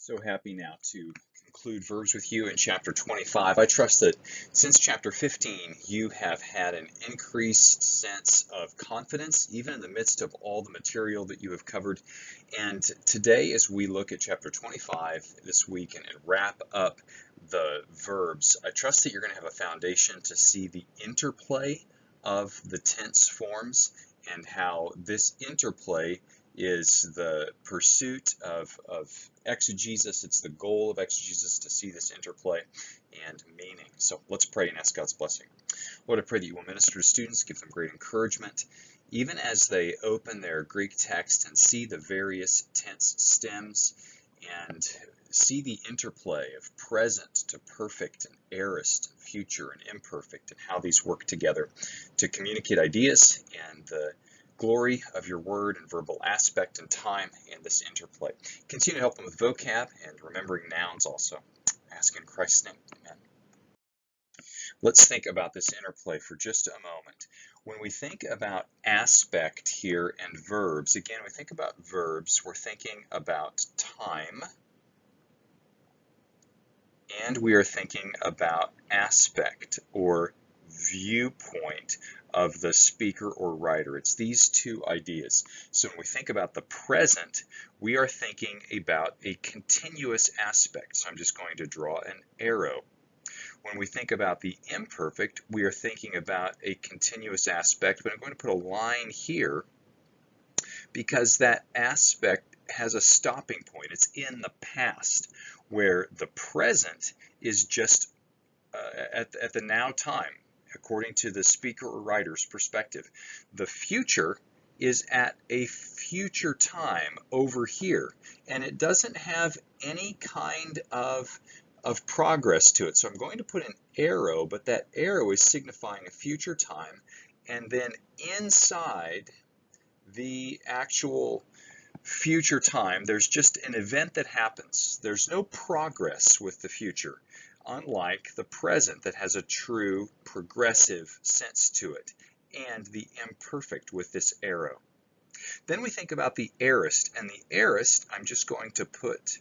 So happy now to conclude verbs with you in chapter 25. I trust that since chapter 15, you have had an increased sense of confidence, even in the midst of all the material that you have covered. And today, as we look at chapter 25 this week and wrap up the verbs, I trust that you're going to have a foundation to see the interplay of the tense forms and how this interplay is the pursuit of exegesis. It's the goal of exegesis to see this interplay and meaning. So let's pray and ask God's blessing. Lord, I pray that you will minister to students, give them great encouragement, even as they open their Greek text and see the various tense stems and see the interplay of present to perfect and aorist and future and imperfect and how these work together to communicate ideas and the glory of your word and verbal aspect and time in this interplay. Continue to help them with vocab and remembering nouns also. I ask in Christ's name, amen. Let's think about this interplay for just a moment. When we think about aspect here and verbs, again, we think about verbs, we're thinking about time, and we are thinking about aspect or viewpoint of the speaker or writer. It's these two ideas. So when we think about the present, we are thinking about a continuous aspect. So I'm just going to draw an arrow. When we think about the imperfect, we are thinking about a continuous aspect, but I'm going to put a line here because that aspect has a stopping point. It's in the past, where the present is just at the now time, according to the speaker or writer's perspective. The future is at a future time over here, and it doesn't have any kind of progress to it. So I'm going to put an arrow, but that arrow is signifying a future time, and then inside the actual future time, there's just an event that happens. There's no progress with the future, unlike the present that has a true progressive sense to it, and the imperfect with this arrow. Then we think about the aorist, and the aorist, I'm just going to put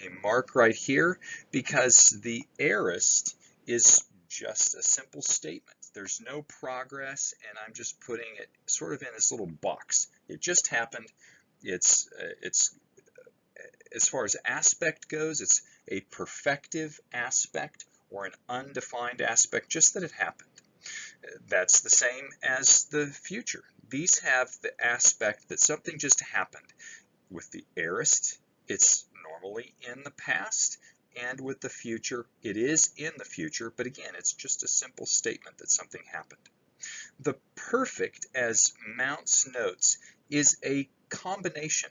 a mark right here because the aorist is just a simple statement. There's no progress, and I'm just putting it sort of in this little box. It just happened. It's as far as aspect goes, it's a perfective aspect or an undefined aspect, just that it happened. That's the same as the future. These have the aspect that something just happened. With the aorist, it's normally in the past, and with the future, it is in the future, but again, it's just a simple statement that something happened. The perfect, as Mounce notes, is a combination.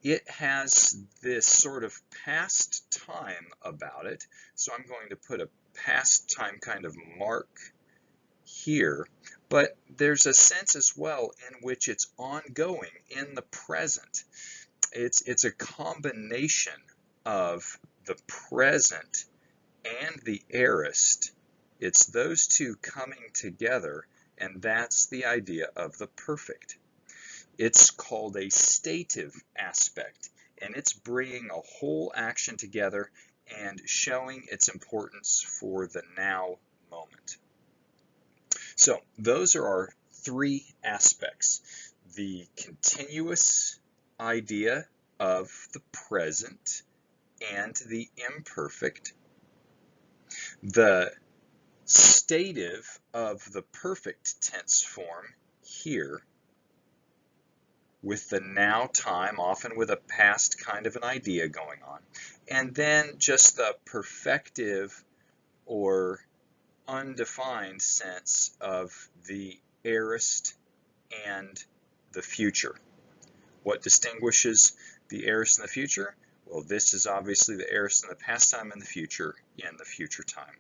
It has this sort of past time about it, so I'm going to put a past time kind of mark here, but there's a sense as well in which it's ongoing in the present. It's a combination of the present and the aorist. It's those two coming together, and that's the idea of the perfect. It's called a stative aspect, and it's bringing a whole action together and showing its importance for the now moment. So those are our three aspects: the continuous idea of the present and the imperfect, the stative of the perfect tense form here, with the now time, often with a past kind of an idea going on, and then just the perfective or undefined sense of the aorist and the future. What distinguishes the aorist and the future? Well, this is obviously the aorist in the past time and the future in the future time.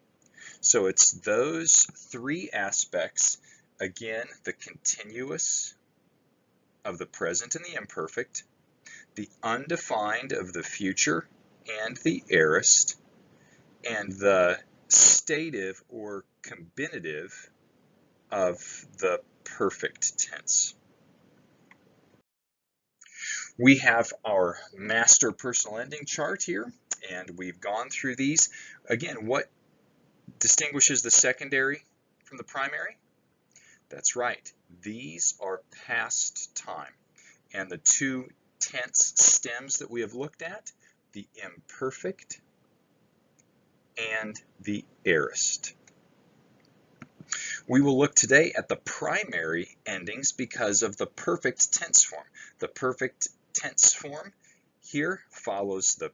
So it's those three aspects, again, the continuous of the present and the imperfect, the undefined of the future and the aorist, and the stative or combinative of the perfect tense. We have our master personal ending chart here, and we've gone through these. Again, what distinguishes the secondary from the primary? That's right. These are past time. And the two tense stems that we have looked at, the imperfect and the aorist. We will look today at the primary endings because of the perfect tense form. The perfect tense form here follows the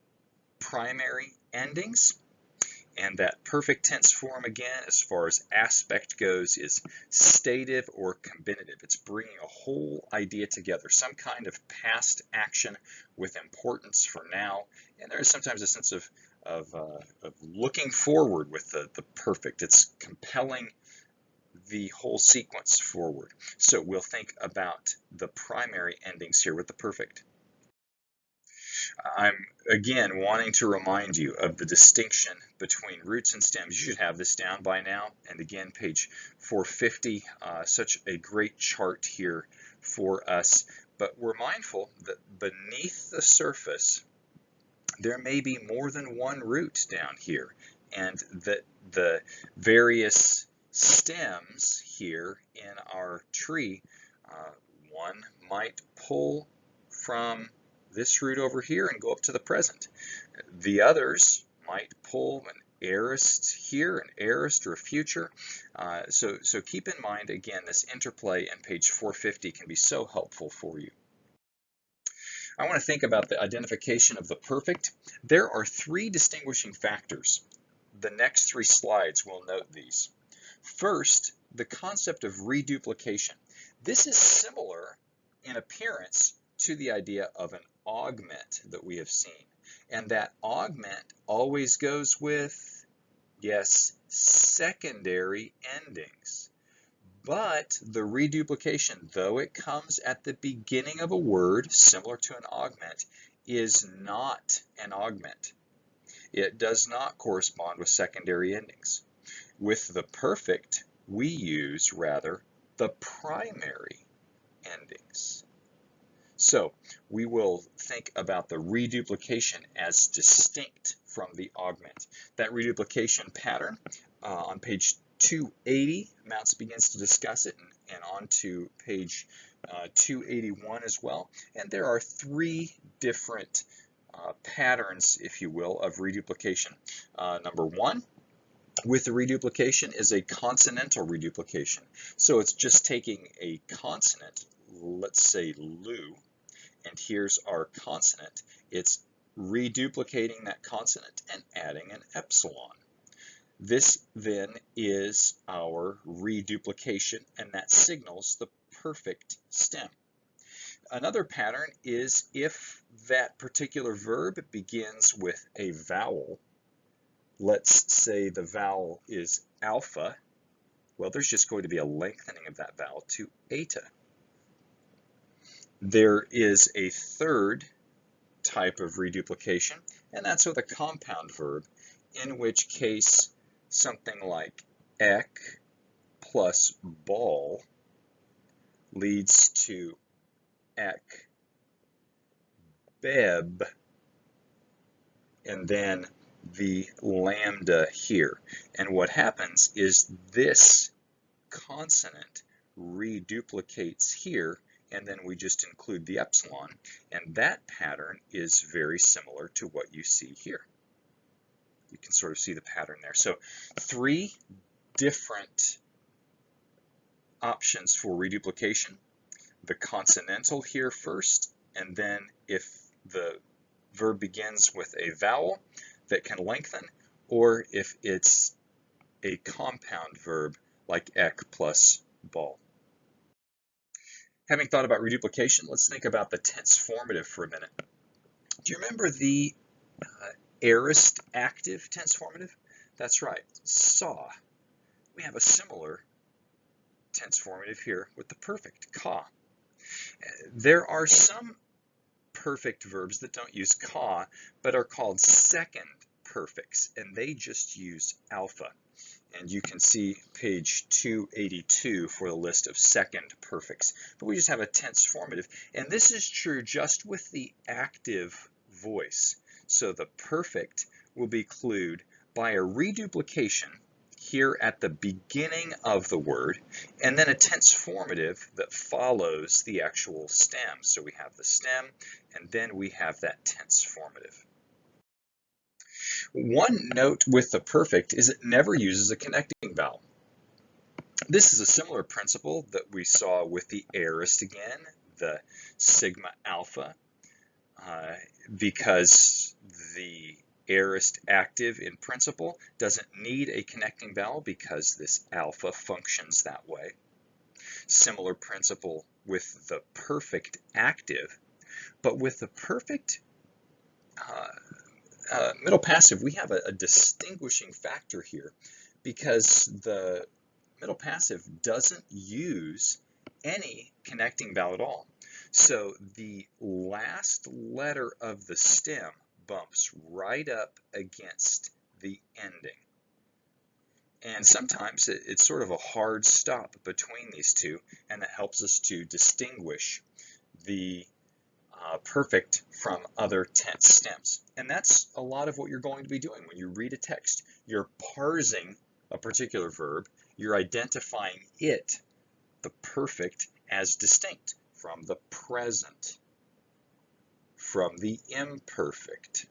primary endings, and that perfect tense form, again, as far as aspect goes, is stative or combinative. It's bringing a whole idea together, some kind of past action with importance for now, and there is sometimes a sense of looking forward with the perfect. It's compelling the whole sequence forward. So we'll think about the primary endings here with the perfect. I'm again wanting to remind you of the distinction between roots and stems. You should have this down by now. And again, page 450, such a great chart here for us. But we're mindful that beneath the surface, there may be more than one root down here, and that the various stems here in our tree, one might pull from this root over here and go up to the present. The others might pull an aorist here, an aorist or a future. So keep in mind, again, this interplay in page 450 can be so helpful for you. I want to think about the identification of the perfect. There are three distinguishing factors. The next three slides will note these. First, the concept of reduplication. This is similar in appearance to the idea of an augment that we have seen. And that augment always goes with, yes, secondary endings. But the reduplication, though it comes at the beginning of a word, similar to an augment, is not an augment. It does not correspond with secondary endings. With the perfect, we use, rather, the primary endings. So we will think about the reduplication as distinct from the augment. That reduplication pattern on page 280, Mounts begins to discuss it, and on to page 281 as well. And there are three different patterns, if you will, of reduplication. Number one, with the reduplication is a consonantal reduplication. So it's just taking a consonant, let's say Lu, and here's our consonant. It's reduplicating that consonant and adding an epsilon. This then is our reduplication, and that signals the perfect stem. Another pattern is if that particular verb begins with a vowel. Let's say the vowel is alpha. Well, there's just going to be a lengthening of that vowel to eta. There is a third type of reduplication, and that's with a compound verb, in which case something like ek plus ball leads to ek beb, and then the lambda here. And what happens is this consonant reduplicates here, and then we just include the epsilon, and that pattern is very similar to what you see here. You can sort of see the pattern there. So three different options for reduplication. The consonantal here first, and then if the verb begins with a vowel that can lengthen, or if it's a compound verb like ek plus ball. Having thought about reduplication, let's think about the tense formative for a minute. Do you remember the aorist active tense formative? That's right, saw. We have a similar tense formative here with the perfect, ka. There are some perfect verbs that don't use ka, but are called second perfects, and they just use alpha. And you can see page 282 for the list of second perfects. But we just have a tense formative. And this is true just with the active voice. So the perfect will be clued by a reduplication here at the beginning of the word, and then a tense formative that follows the actual stem. So we have the stem, and then we have that tense formative. One note with the perfect is it never uses a connecting vowel. This is a similar principle that we saw with the aorist again, the sigma alpha, because the aorist active in principle doesn't need a connecting vowel because this alpha functions that way. Similar principle with the perfect active, but with the perfect middle passive, we have a distinguishing factor here because the middle passive doesn't use any connecting vowel at all. So the last letter of the stem bumps right up against the ending. And sometimes it's sort of a hard stop between these two, and that helps us to distinguish the perfect from other tense stems. And that's a lot of what you're going to be doing when you read a text. You're parsing a particular verb, you're identifying it, the perfect, as distinct from the present, from the imperfect,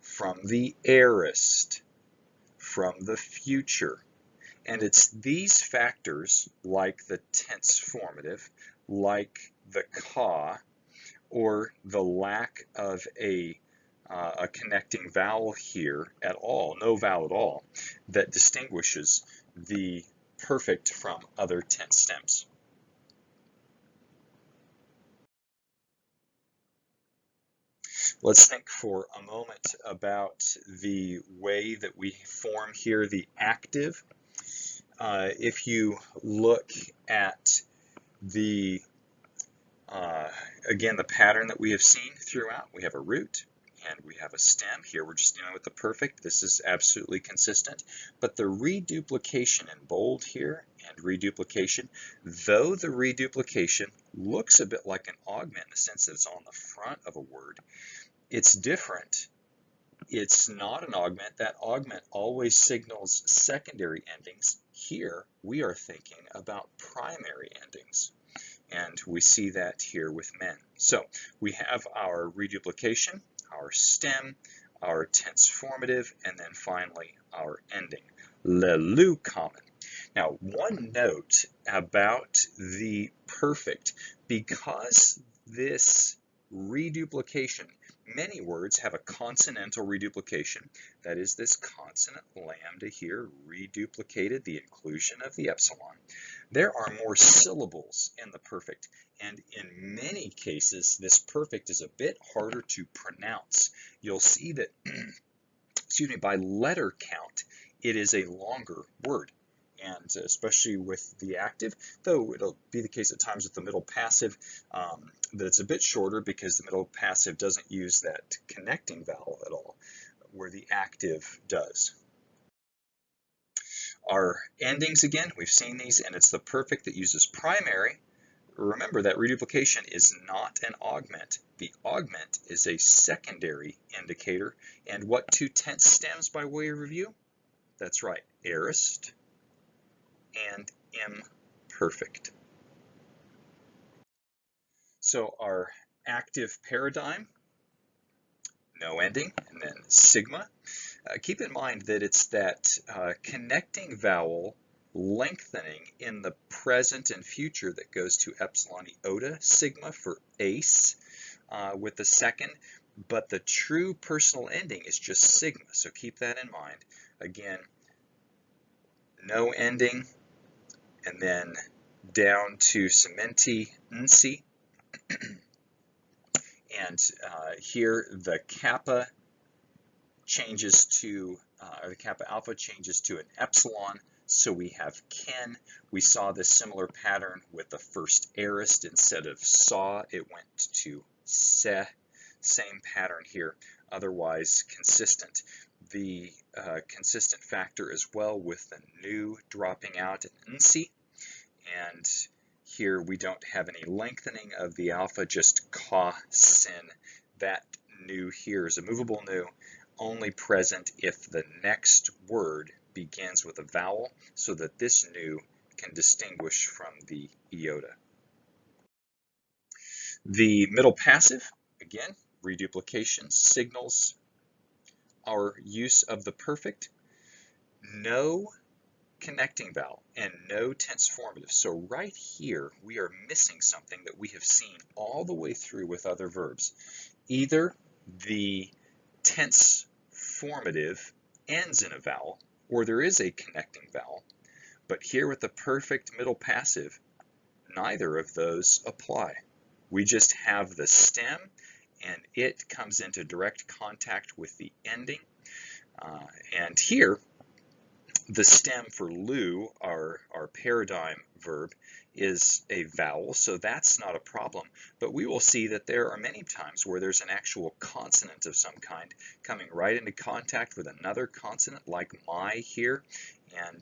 from the aorist, from the future. And it's these factors, like the tense formative, like the ka, or the lack of a connecting vowel here at all, no vowel at all, that distinguishes the perfect from other tense stems. Let's think for a moment about the way that we form here the active. If you look at the again, the pattern that we have seen throughout, we have a root and we have a stem. Here we're just dealing with the perfect. This is absolutely consistent. But the reduplication in bold here and reduplication, though the reduplication looks a bit like an augment in the sense that it's on the front of a word, it's different. It's not an augment. That augment always signals secondary endings. Here we are thinking about primary endings. And we see that here with men. So we have our reduplication, our stem, our tense formative, and then finally our ending. Le lu common. Now, one note about the perfect, because this reduplication, many words have a consonantal reduplication. That is this consonant lambda here reduplicated, the inclusion of the epsilon. There are more syllables in the perfect, and in many cases, this perfect is a bit harder to pronounce. You'll see that, excuse me, by letter count, it is a longer word. And especially with the active, though it'll be the case at times with the middle passive, that it's a bit shorter because the middle passive doesn't use that connecting vowel at all, where the active does. Our endings, again, we've seen these, and it's the perfect that uses primary. Remember that reduplication is not an augment. The augment is a secondary indicator. And what two tense stems by way of review? That's right, aorist and imperfect. So our active paradigm, no ending, and then sigma. Keep in mind that it's that connecting vowel lengthening in the present and future that goes to epsilon iota, sigma for ace with the second, but the true personal ending is just sigma, so keep that in mind. Again, no ending, and then down to cementi, nsi, and here the kappa changes to, or the kappa alpha changes to an epsilon, so we have ken. We saw this similar pattern with the first aorist. Instead of saw, it went to se. Same pattern here. otherwise consistent. The consistent factor as well with the nu dropping out in nsi, and here we don't have any lengthening of the alpha, just ka, sin. That nu here is a movable nu, only present if the next word begins with a vowel, so that this nu can distinguish from the iota. The middle passive, again, reduplication signals our use of the perfect. No connecting vowel and no tense formative. So right here we are missing something that we have seen all the way through with other verbs. Either the tense formative ends in a vowel, or there is a connecting vowel, but here with the perfect middle passive, neither of those apply. We just have the stem, and it comes into direct contact with the ending. And here, the stem for lu, our paradigm verb, is a vowel, so that's not a problem. But we will see that there are many times where there's an actual consonant of some kind coming right into contact with another consonant, like my here, and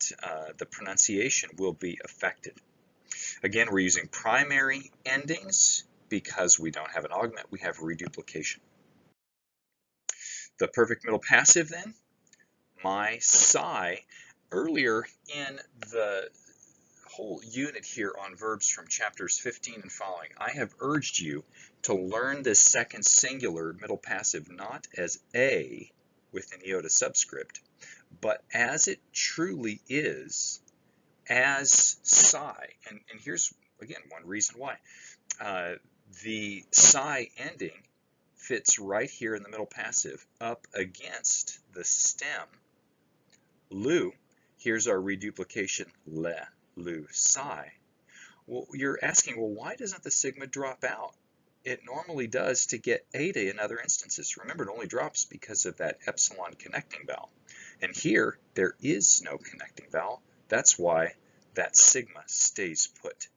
the pronunciation will be affected. Again, we're using primary endings because we don't have an augment, we have reduplication. The perfect middle passive then, my, psi. Earlier in the whole unit here on verbs from chapters 15 and following, I have urged you to learn this second singular middle passive not as a with an iota subscript, but as it truly is, as psi. And here's, again, one reason why. The psi ending fits right here in the middle passive up against the stem lu. Here's our reduplication le, lu, psi. Well, you're asking, well, why doesn't the sigma drop out? It normally does to get eta in other instances. Remember, it only drops because of that epsilon connecting vowel. And here, there is no connecting vowel. That's why that sigma stays put.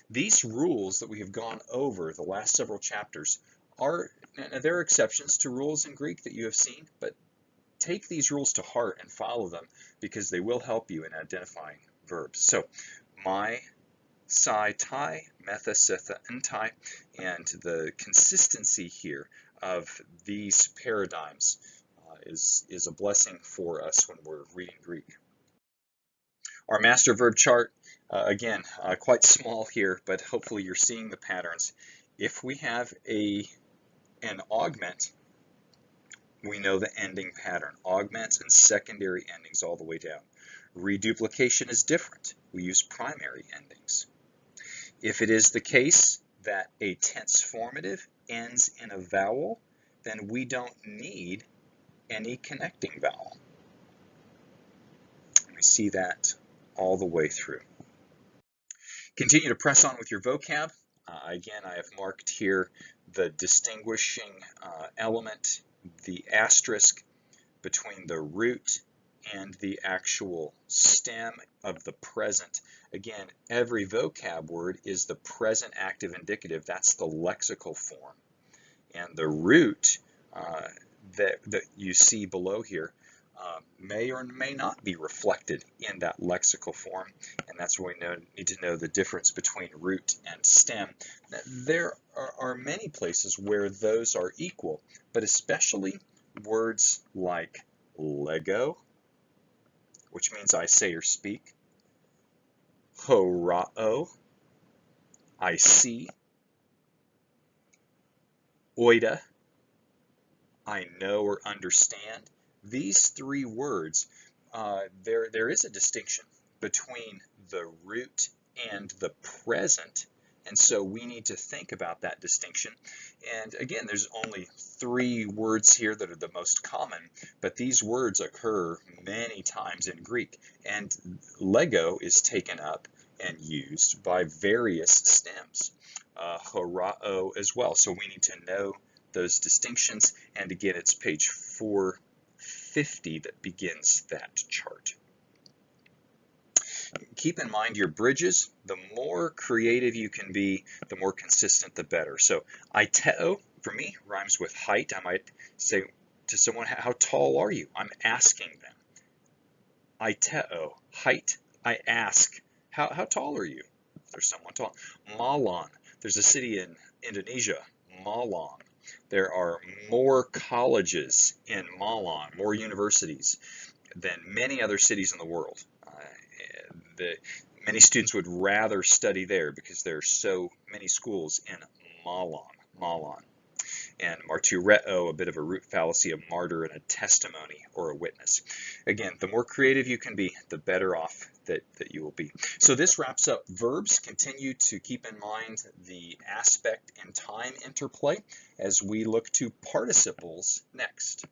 These rules that we have gone over the last several chapters there are exceptions to rules in Greek that you have seen, but take these rules to heart and follow them because they will help you in identifying verbs. So, my, psi, tai, metha, sitha, ntai, and the consistency here of these paradigms is a blessing for us when we're reading Greek. Our master verb chart, again, quite small here, but hopefully you're seeing the patterns. If we have an augment, we know the ending pattern, augments and secondary endings all the way down. Reduplication is different. We use primary endings. If it is the case that a tense formative ends in a vowel, then we don't need any connecting vowel. We see that all the way through. Continue to press on with your vocab. Again, I have marked here the distinguishing element, the asterisk between the root and the actual stem of the present. Again, every vocab word is the present active indicative. That's the lexical form. And the root that you see below here may or may not be reflected in that lexical form, and that's why we need to know the difference between root and stem. Now, there are many places where those are equal, but especially words like Lego, which means I say or speak, horao, I see, oida, I know or understand. These three words, there is a distinction between the root and the present, and so we need to think about that distinction. And again, there's only three words here that are the most common, but these words occur many times in Greek, and Lego is taken up and used by various stems, horao as well. So we need to know those distinctions, and again, it's page 450 that begins that chart. Keep in mind your bridges. The more creative you can be, the more consistent, the better. So, aiteo, For me, rhymes with height. I might say to someone, how tall are you? I'm asking them. Aiteo, height. I ask, how tall are you? There's someone tall. Malang, there's a city in Indonesia, Malang. There are more colleges in Malang, more universities than many other cities in the world. Many students would rather study there because there are so many schools in Malang. And martyreo, a bit of a root fallacy, a martyr and a testimony or a witness. Again, the more creative you can be, the better off that you will be. So this wraps up verbs. Continue to keep in mind the aspect and time interplay as we look to participles next.